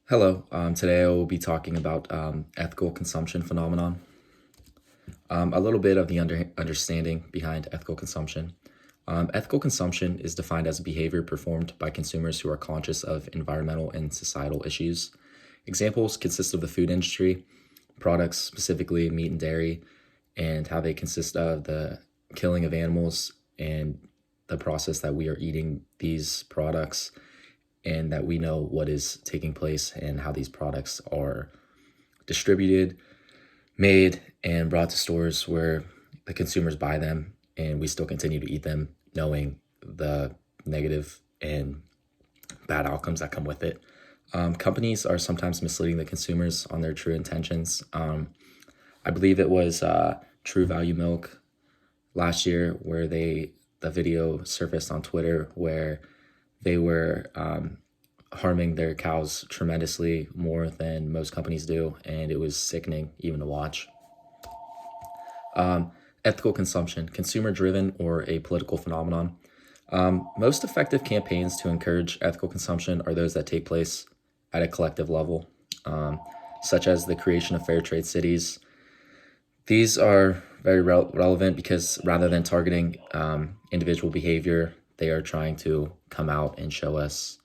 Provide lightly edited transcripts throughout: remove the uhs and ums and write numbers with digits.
Hello. Today I will be talking about ethical consumption phenomenon. A little bit of the understanding behind ethical consumption. Ethical consumption is defined as behavior performed by consumers who are conscious of environmental and societal issues. Examples consist of the food industry, products, specifically meat and dairy, and how they consist of the killing of animals and the process that we are eating these products, and that we know what is taking place and how these products are distributed, made, and brought to stores where the consumers buy them, and we still continue to eat them, knowing the negative and bad outcomes that come with it. Companies are sometimes misleading the consumers on their true intentions. I believe it was True Value Milk last year where the video surfaced on Twitter where they were harming their cows tremendously more than most companies do, and it was sickening even to watch. Ethical consumption, consumer-driven or a political phenomenon. Most effective campaigns to encourage ethical consumption are those that take place at a collective level, such as the creation of fair trade cities. These are very relevant because rather than targeting individual behavior, they are trying to come out and show us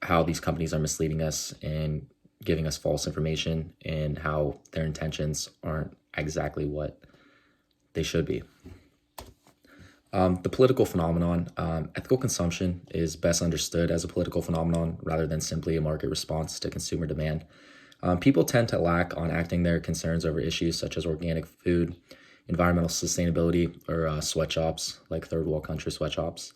how these companies are misleading us and giving us false information and how their intentions aren't exactly what they should be. The political phenomenon, ethical consumption is best understood as a political phenomenon rather than simply a market response to consumer demand. People tend to lack on acting their concerns over issues such as organic food, environmental sustainability, or sweatshops like third world country sweatshops.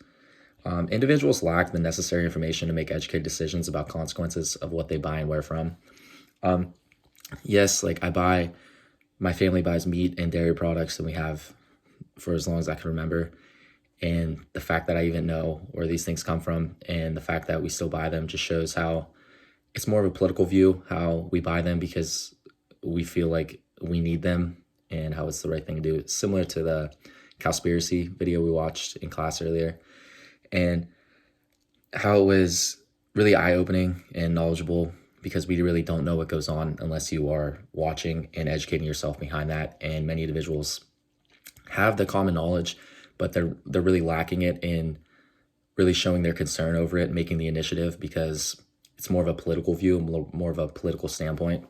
Individuals lack the necessary information to make educated decisions about consequences of what they buy and where from. Yes, like my family buys meat and dairy products, and we have for as long as I can remember. And the fact that I even know where these things come from and the fact that we still buy them just shows how it's more of a political view, how we buy them because we feel like we need them and how it's the right thing to do. It's similar to the Cowspiracy video we watched in class earlier, and how it was really eye-opening and knowledgeable because we really don't know what goes on unless you are watching and educating yourself behind that. And many individuals have the common knowledge, but they're really lacking it in really showing their concern over it, making the initiative, because it's more of a political view, more of a political standpoint.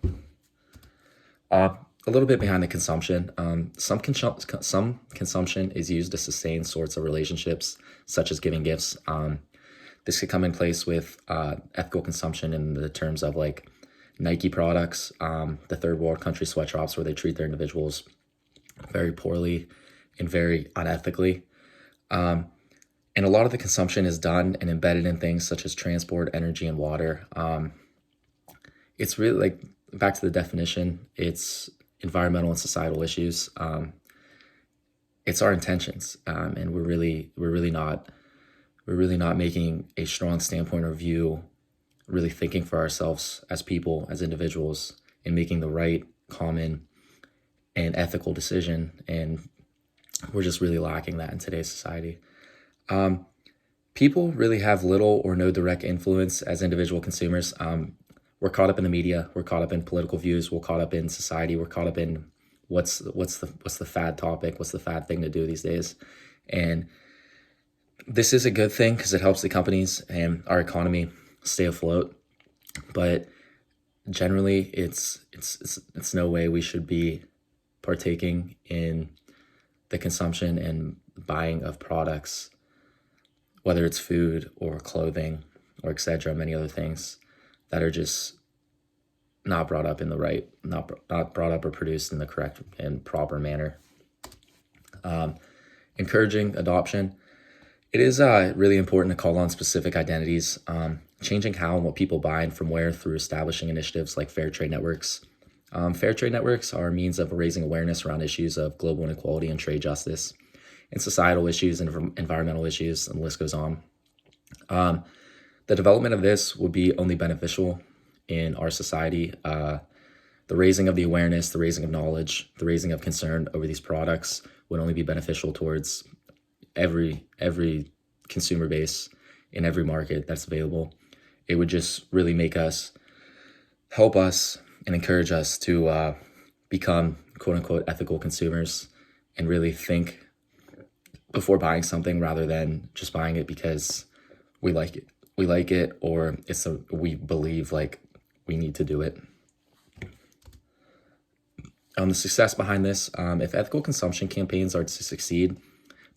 A little bit behind the consumption. Some consumption is used to sustain sorts of relationships, such as giving gifts. This could come in place with ethical consumption in the terms of like Nike products, the third world country sweatshops where they treat their individuals very poorly and very unethically. And a lot of the consumption is done and embedded in things such as transport, energy, and water. It's really like, back to the definition, it's environmental and societal issues. It's our intentions, and we're really not making a strong standpoint or view, really thinking for ourselves as people, as individuals, and making the right, common, and ethical decision. And we're just really lacking that in today's society. People really have little or no direct influence as individual consumers. We're caught up in the media. We're caught up in political views. We're caught up in society. We're caught up in what's the fad topic, what's the fad thing to do these days. And this is a good thing because it helps the companies and our economy stay afloat. But generally, it's no way we should be partaking in the consumption and buying of products, whether it's food or clothing or etc., many other things that are just not brought up in the right, not brought up or produced in the correct and proper manner. Encouraging adoption. It is really important to call on specific identities, changing how and what people buy and from where through establishing initiatives like fair trade networks. Fair trade networks are a means of raising awareness around issues of global inequality and trade justice, and societal issues and environmental issues, and the list goes on. The development of this would be only beneficial in our society. The raising of the awareness, the raising of knowledge, the raising of concern over these products would only be beneficial towards every consumer base in every market that's available. It would just really make us help us and encourage us to become quote unquote ethical consumers and really think before buying something rather than just buying it because we like it. We like it, or we believe like we need to do it. The success behind this, if ethical consumption campaigns are to succeed,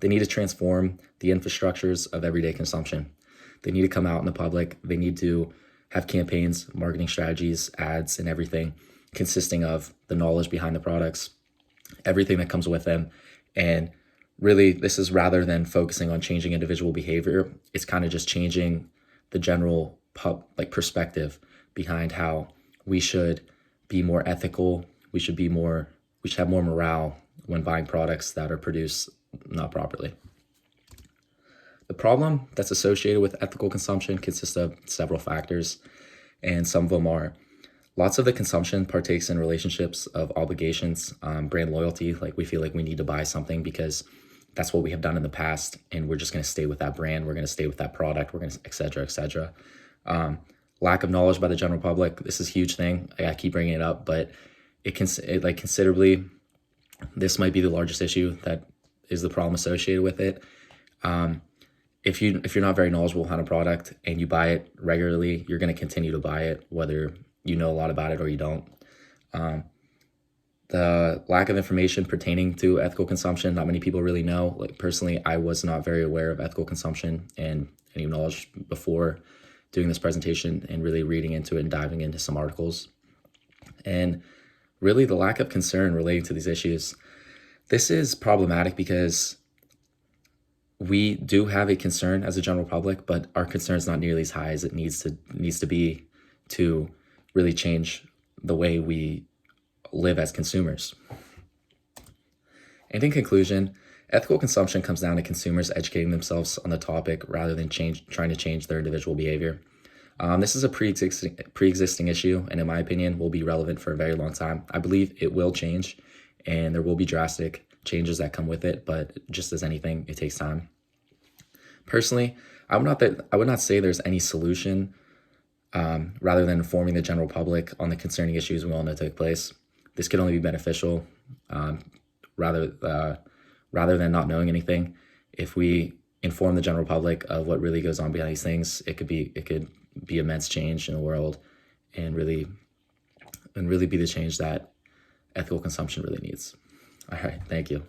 they need to transform the infrastructures of everyday consumption. They need to come out in the public. They need to have campaigns, marketing strategies, ads, and everything consisting of the knowledge behind the products, everything that comes with them. And really, this is rather than focusing on changing individual behavior, it's kind of just changing the general perspective behind how we should be more ethical. We should have more morale when buying products that are produced not properly. The problem that's associated with ethical consumption consists of several factors, and some of them are lots of the consumption partakes in relationships of obligations, brand loyalty, like we feel like we need to buy something because that's what we have done in the past, and we're just going to stay with that brand, we're going to stay with that product, we're going to, et cetera, et cetera. Lack of knowledge by the general public. This is a huge thing. I keep bringing it up, but considerably, this might be the largest issue that is the problem associated with it. If you're not very knowledgeable on a product and you buy it regularly, you're going to continue to buy it, whether you know a lot about it or you don't. The lack of information pertaining to ethical consumption, not many people really know. Like personally, I was not very aware of ethical consumption and any knowledge before doing this presentation and really reading into it and diving into some articles. And really the lack of concern relating to these issues. This is problematic because we do have a concern as a general public, but our concern is not nearly as high as it needs to be to really change the way we live as consumers. And in conclusion, ethical consumption comes down to consumers educating themselves on the topic rather than trying to change their individual behavior. This is a pre-existing issue, and in my opinion, will be relevant for a very long time. I believe it will change, and there will be drastic changes that come with it, but just as anything, it takes time. Personally, I would not say there's any solution rather than informing the general public on the concerning issues we all know take place. This could only be beneficial rather than not knowing anything. If we inform the general public of what really goes on behind these things, it could be immense change in the world and really be the change that ethical consumption really needs. All right, thank you.